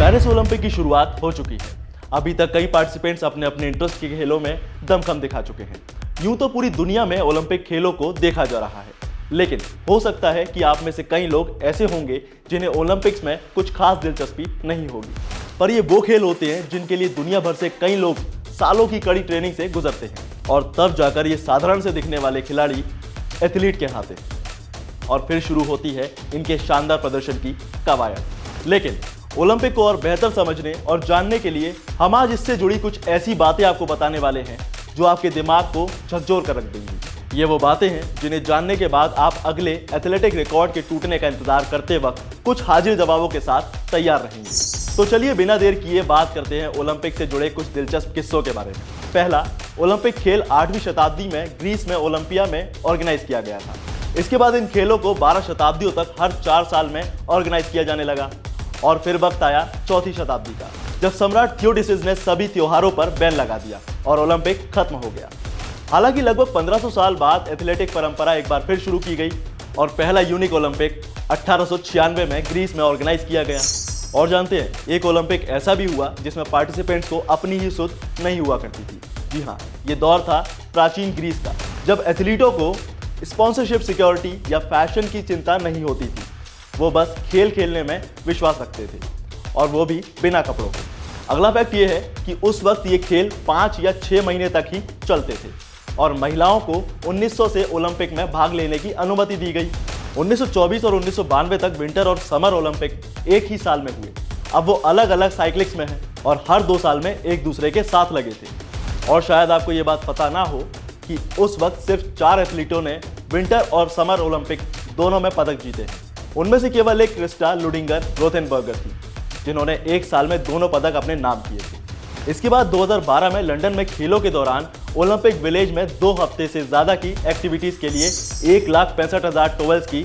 Paris Olympic की शुरुआत हो चुकी है। अभी तक कई पार्टिसिपेंट्स अपने अपने इंटरेस्ट के खेलों में दमखम दिखा चुके हैं। यूं तो पूरी दुनिया में ओलंपिक खेलों को देखा जा रहा है, लेकिन हो सकता है कि आप में से कई लोग ऐसे होंगे जिन्हें ओलंपिक्स में कुछ खास दिलचस्पी नहीं होगी। पर ये वो खेल होते हैं जिनके लिए दुनिया भर से कई लोग सालों की कड़ी ट्रेनिंग से गुजरते हैं और तब जाकर ये साधारण से दिखने वाले खिलाड़ी एथलीट कहलाते हैं और फिर शुरू होती है इनके शानदार प्रदर्शन की कवायद। लेकिन ओलंपिक को और बेहतर समझने और जानने के लिए हम आज इससे जुड़ी कुछ ऐसी बातें आपको बताने वाले हैं जो आपके दिमाग को झकझोर कर रख देंगी। ये वो बातें हैं जिन्हें जानने के बाद आप अगले एथलेटिक रिकॉर्ड के टूटने का इंतजार करते वक्त कुछ हाजिर जवाबों के साथ तैयार रहेंगे। तो चलिए बिना देर किए बात करते हैं ओलंपिक से जुड़े कुछ दिलचस्प किस्सों के बारे में। पहला, ओलंपिक खेल 8वीं शताब्दी में ग्रीस में ओलंपिया में ऑर्गेनाइज किया गया था। इसके बाद इन खेलों को 12 शताब्दियों तक हर 4 साल में ऑर्गेनाइज किया जाने लगा और फिर वक्त आया 4वीं शताब्दी का, जब सम्राट थियोडिसिस ने सभी त्योहारों पर बैन लगा दिया और ओलंपिक खत्म हो गया। हालांकि लगभग 1500 साल बाद एथलेटिक परंपरा एक बार फिर शुरू की गई और पहला यूनिक ओलंपिक 1896 में ग्रीस में ऑर्गेनाइज किया गया। और जानते हैं, एक ओलंपिक ऐसा भी हुआ जिसमें पार्टिसिपेंट्स को अपनी ही सुध नहीं हुआ करती थी। जी हाँ, ये दौर था प्राचीन ग्रीस का, जब एथलीटों को स्पॉन्सरशिप, सिक्योरिटी या फैशन की चिंता नहीं होती थी। वो बस खेल खेलने में विश्वास रखते थे और वो भी बिना कपड़ों के। अगला फैक्ट ये है कि उस वक्त ये खेल 5 या 6 महीने तक ही चलते थे और महिलाओं को 1900 से ओलंपिक में भाग लेने की अनुमति दी गई। 1924 और 1992 तक विंटर और समर ओलंपिक एक ही साल में हुए। अब वो अलग अलग साइक्लिक्स में हैं और हर 2 साल में एक दूसरे के साथ लगे थे। और शायद आपको ये बात पता ना हो कि उस वक्त सिर्फ 4 एथलीटों ने विंटर और समर ओलंपिक दोनों में पदक जीते हैं। उनमें से केवल एक क्रिस्टा लुडिंगर रोथेनबर्गर थी, जिन्होंने एक साल में दोनों पदक अपने नाम किए थे। इसके बाद 2012 में लंदन में खेलों के दौरान ओलंपिक विलेज में 2 हफ्ते से ज्यादा की एक्टिविटीज के लिए 1,65,000 टॉवेल्स की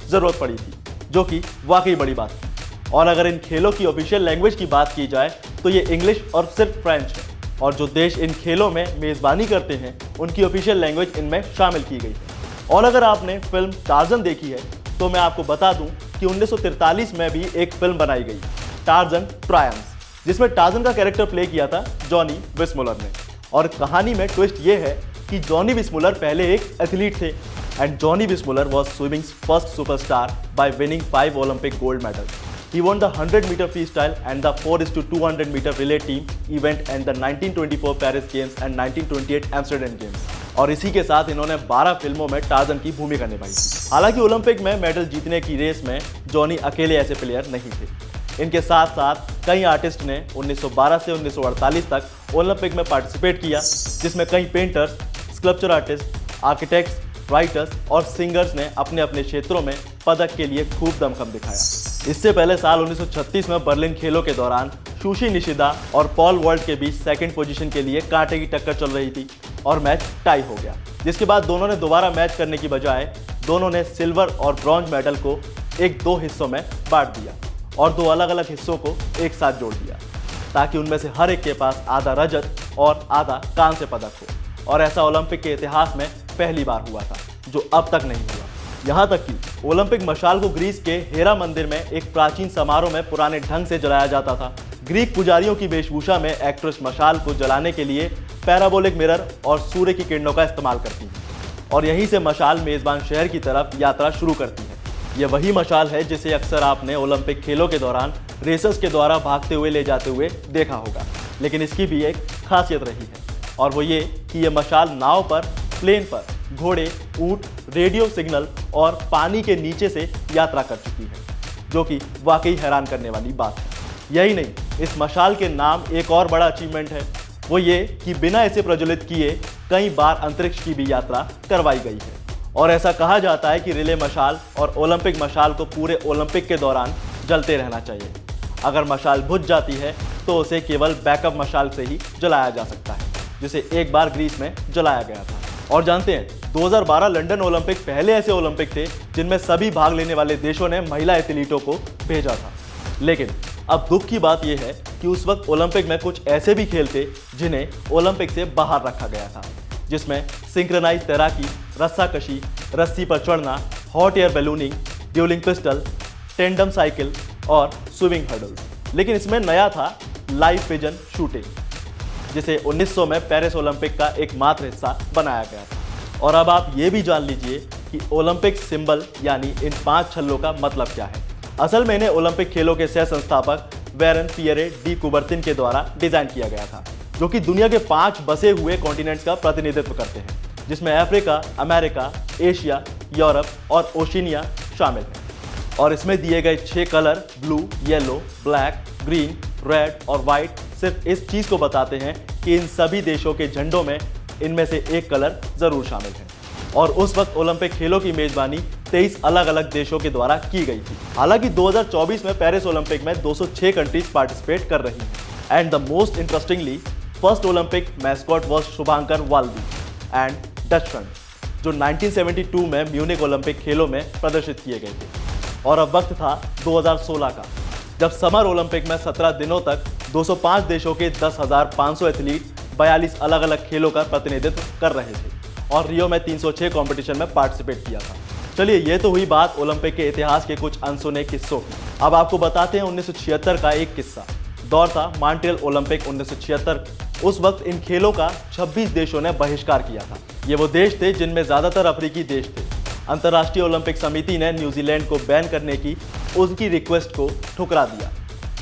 जरूरत पड़ी थी, जो कि वाकई बड़ी बात थी। और अगर इन खेलों की ऑफिशियल लैंग्वेज की बात की जाए तो ये इंग्लिश और सिर्फ फ्रेंच है और जो देश इन खेलों में मेजबानी करते हैं उनकी ऑफिशियल लैंग्वेज इनमें शामिल की गई है। और अगर आपने फिल्म टार्जन देखी है तो मैं आपको बता दूं कि 1943 में भी एक फिल्म बनाई गई, टार्जन ट्रायम्फ्स, जिसमें टार्जन का कैरेक्टर प्ले किया था जॉनी विस्मुलर ने। और कहानी में ट्विस्ट ये है कि जॉनी विस्मुलर पहले एक एथलीट थे and Johnny Weissmuller was swimming's first superstar by winning 5 Olympic gold medals. He won the 100 meter freestyle and the 4:200 meter relay team event and the 1924 Paris Games and 1928 Amsterdam Games. और इसी के साथ इन्होंने 12 फिल्मों में torsion की भूमिका निभाई। हालांकि ओलंपिक में मेडल जीतने की रेस में जॉनी अकेले ऐसे प्लेयर नहीं थे। इनके साथ साथ कई आर्टिस्ट ने 1912 से 1948 तक ओलंपिक में पार्टिसिपेट किया, जिसमें कई painters, sculpture artist, architects, writers और सिंगर्स ने अपने अपने क्षेत्रों में पदक के लिए खूब दमखम दिखाया। इससे पहले साल 1936 में बर्लिन खेलों के दौरान सुशी निशिदा और पॉल वॉल्ट के बीच सेकंड पोजीशन के लिए कांटे की टक्कर चल रही थी और मैच टाई हो गया, जिसके बाद दोनों ने दोबारा मैच करने की बजाय दोनों ने सिल्वर और ब्रॉन्ज मेडल को 2 हिस्सों में बांट दिया और 2 अलग अलग हिस्सों को एक साथ जोड़ दिया, ताकि उनमें से हर एक के पास आधा रजत और आधा कांस्य पदक हो। और ऐसा ओलंपिक के इतिहास में पहली बार हुआ था, जो अब तक नहीं हुआ। यहाँ तक कि ओलंपिक मशाल को ग्रीस के हेरा मंदिर में एक प्राचीन समारोह में पुराने ढंग से जलाया जाता था। ग्रीक पुजारियों की वेशभूषा में एक्ट्रेस मशाल को जलाने के लिए पैराबोलिक मिरर और सूर्य की किरणों का इस्तेमाल करती है और यहीं से मशाल मेजबान शहर की तरफ यात्रा शुरू करती है। यह वही मशाल है जिसे अक्सर आपने ओलंपिक खेलों के दौरान रेसर्स के द्वारा भागते हुए ले जाते हुए देखा होगा, लेकिन इसकी भी एक खासियत रही है और वो ये कि यह मशाल नाव पर, प्लेन पर, घोड़े, ऊंट, रेडियो सिग्नल और पानी के नीचे से यात्रा कर चुकी है, जो कि वाकई हैरान करने वाली बात है। यही नहीं, इस मशाल के नाम एक और बड़ा अचीवमेंट है, वो ये कि बिना इसे प्रज्वलित किए कई बार अंतरिक्ष की भी यात्रा करवाई गई है। और ऐसा कहा जाता है कि रिले मशाल और ओलंपिक मशाल को पूरे ओलंपिक के दौरान जलते रहना चाहिए। अगर मशाल बुझ जाती है तो उसे केवल बैकअप मशाल से ही जलाया जा सकता है, जिसे एक बार ग्रीस में जलाया गया था। और जानते हैं, 2012 लंदन ओलंपिक पहले ऐसे ओलंपिक थे जिनमें सभी भाग लेने वाले देशों ने महिला एथलीटों को भेजा था। लेकिन अब दुख की बात यह है कि उस वक्त ओलंपिक में कुछ ऐसे भी खेल थे जिन्हें ओलंपिक से बाहर रखा गया था, जिसमें सिंक्रोनाइज तैराकी, रस्साकशी, रस्सी पर चढ़ना, hot air ballooning, duelling pistol, tandem cycle और स्विमिंग हर्डल्स। लेकिन इसमें नया था लाइव विजन शूटिंग, जिसे 1900 में पेरिस ओलंपिक का एकमात्र हिस्सा बनाया गया था। और अब आप ये भी जान लीजिए कि ओलंपिक सिंबल यानी इन 5 छल्लों का मतलब क्या है। असल में इन्हें ओलंपिक खेलों के सह संस्थापक वेरन पियरे डी कुबर्तिन के द्वारा डिजाइन किया गया था, जो कि दुनिया के 5 बसे हुए कॉन्टिनेंट्स का प्रतिनिधित्व करते हैं, जिसमें अफ्रीका, अमेरिका, एशिया, यूरोप और ओशिनिया शामिल है। और इसमें दिए गए 6 colour blue, yellow, black, green, red और व्हाइट सिर्फ इस चीज को बताते हैं कि इन सभी देशों के झंडों में इनमें से एक कलर जरूर शामिल है। और उस वक्त ओलंपिक खेलों की मेजबानी 23 अलग अलग देशों के द्वारा की गई थी। हालांकि 2024 में पेरिस ओलंपिक में 206 कंट्रीज पार्टिसिपेट कर रही हैं। And the most interestingly first Olympic mascot was शुभांकर वाल्दी एंड डचकन, जो 1972 में म्यूनिक ओलंपिक खेलों में प्रदर्शित किए गए थे। और अब वक्त था 2016 का, जब समर ओलंपिक में 17 दिनों तक 205 देशों के 10,500 एथलीट 42 अलग अलग खेलों का प्रतिनिधित्व कर रहे थे और रियो में 306 कंपटीशन में पार्टिसिपेट किया था। चलिए, ये तो हुई बात ओलंपिक के इतिहास के कुछ अनसुने किस्सों की। अब आपको बताते हैं 1976 का एक किस्सा। दौर था मॉन्ट्रियल ओलंपिक 1976। उस वक्त इन खेलों का 26 देशों ने बहिष्कार किया था। ये वो देश थे जिनमें ज्यादातर अफ्रीकी देश थे। अंतर्राष्ट्रीय ओलंपिक समिति ने न्यूजीलैंड को बैन करने की उसकी रिक्वेस्ट को ठुकरा दिया,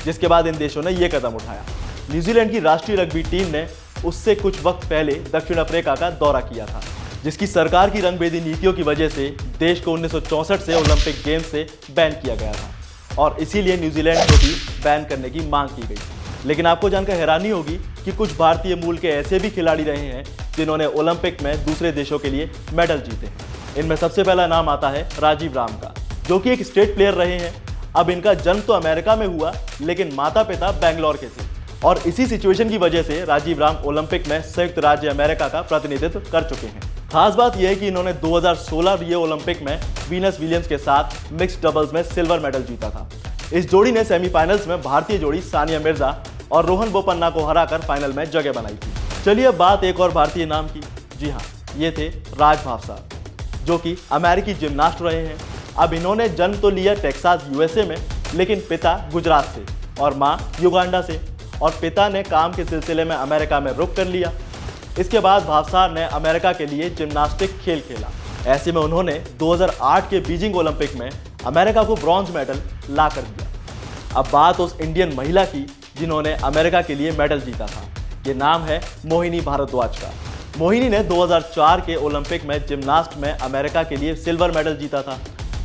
जिसके बाद इन देशों ने यह कदम उठाया। न्यूजीलैंड की राष्ट्रीय रग्बी टीम ने उससे कुछ वक्त पहले दक्षिण अफ्रीका का दौरा किया था, जिसकी सरकार की रंगभेदी नीतियों की वजह से देश को 1964 से ओलंपिक गेम्स से बैन किया गया था और इसीलिए न्यूजीलैंड को भी बैन करने की मांग की गई। लेकिन आपको जानकर हैरानी होगी कि कुछ भारतीय मूल के ऐसे भी खिलाड़ी रहे हैं जिन्होंने ओलंपिक में दूसरे देशों के लिए मेडल जीते हैं। इनमें सबसे पहला नाम आता है राजीव राम का, जो कि एक स्टेट प्लेयर रहे हैं। अब इनका जन्म तो अमेरिका में हुआ, लेकिन माता पिता बेंगलोर के थे और इसी सिचुएशन की वजह से राजीव राम ओलंपिक में संयुक्त राज्य अमेरिका का प्रतिनिधित्व कर चुके हैं। खास बात यह है कि इन्होंने 2016 रियो ओलंपिक में वीनस विलियम्स के साथ मिक्स्ड डबल्स में सिल्वर मेडल जीता था। इस जोड़ी ने सेमीफाइनल्स में भारतीय जोड़ी सानिया मिर्जा और रोहन बोपन्ना को हराकर फाइनल में जगह बनाई थी। चलिए अब बात एक और भारतीय नाम की। जी हाँ, ये थे राज भावसार, जो कि अमेरिकी जिम्नास्ट रहे हैं। अब इन्होंने जन्म तो लिया टेक्सास यूएसए में, लेकिन पिता गुजरात से और माँ युगांडा से, और पिता ने काम के सिलसिले में अमेरिका में रुक कर लिया। इसके बाद भावसार ने अमेरिका के लिए जिम्नास्टिक खेल खेला। ऐसे में उन्होंने 2008 के बीजिंग ओलंपिक में अमेरिका को ब्रॉन्ज मेडल ला कर दिया। अब बात उस इंडियन महिला की जिन्होंने अमेरिका के लिए मेडल जीता था। ये नाम है मोहिनी भारद्वाज का। मोहिनी ने 2004 के ओलंपिक में जिम्नास्ट में अमेरिका के लिए सिल्वर मेडल जीता था।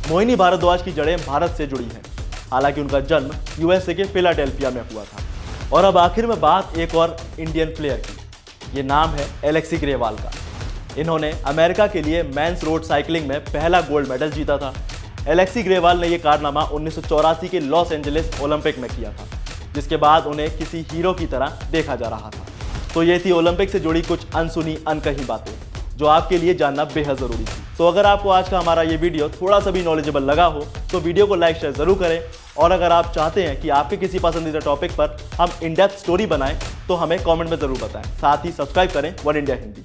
मोहिनी भारद्वाज की जड़ें भारत से जुड़ी हैं, हालांकि उनका जन्म यूएसए के फिलाडेल्फिया में हुआ था। और अब आखिर में बात एक और इंडियन प्लेयर की। ये नाम है एलेक्सी ग्रेवाल का। इन्होंने अमेरिका के लिए मेंस रोड साइकिलिंग में पहला गोल्ड मेडल जीता था। एलेक्सी ग्रेवाल ने यह कारनामा 1984 के लॉस एंजलिस ओलंपिक में किया था, जिसके बाद उन्हें किसी हीरो की तरह देखा जा रहा था। तो ये थी ओलंपिक से जुड़ी कुछ अनसुनी अनकही बातें, जो आपके लिए जानना बेहद जरूरी थी। तो अगर आपको आज का हमारा ये वीडियो थोड़ा सा भी नॉलेजेबल लगा हो तो वीडियो को लाइक शेयर जरूर करें। और अगर आप चाहते हैं कि आपके किसी पसंदीदा टॉपिक पर हम इन डेप्थ स्टोरी बनाएं तो हमें कमेंट में जरूर बताएं। साथ ही सब्सक्राइब करें वन इंडिया हिंदी।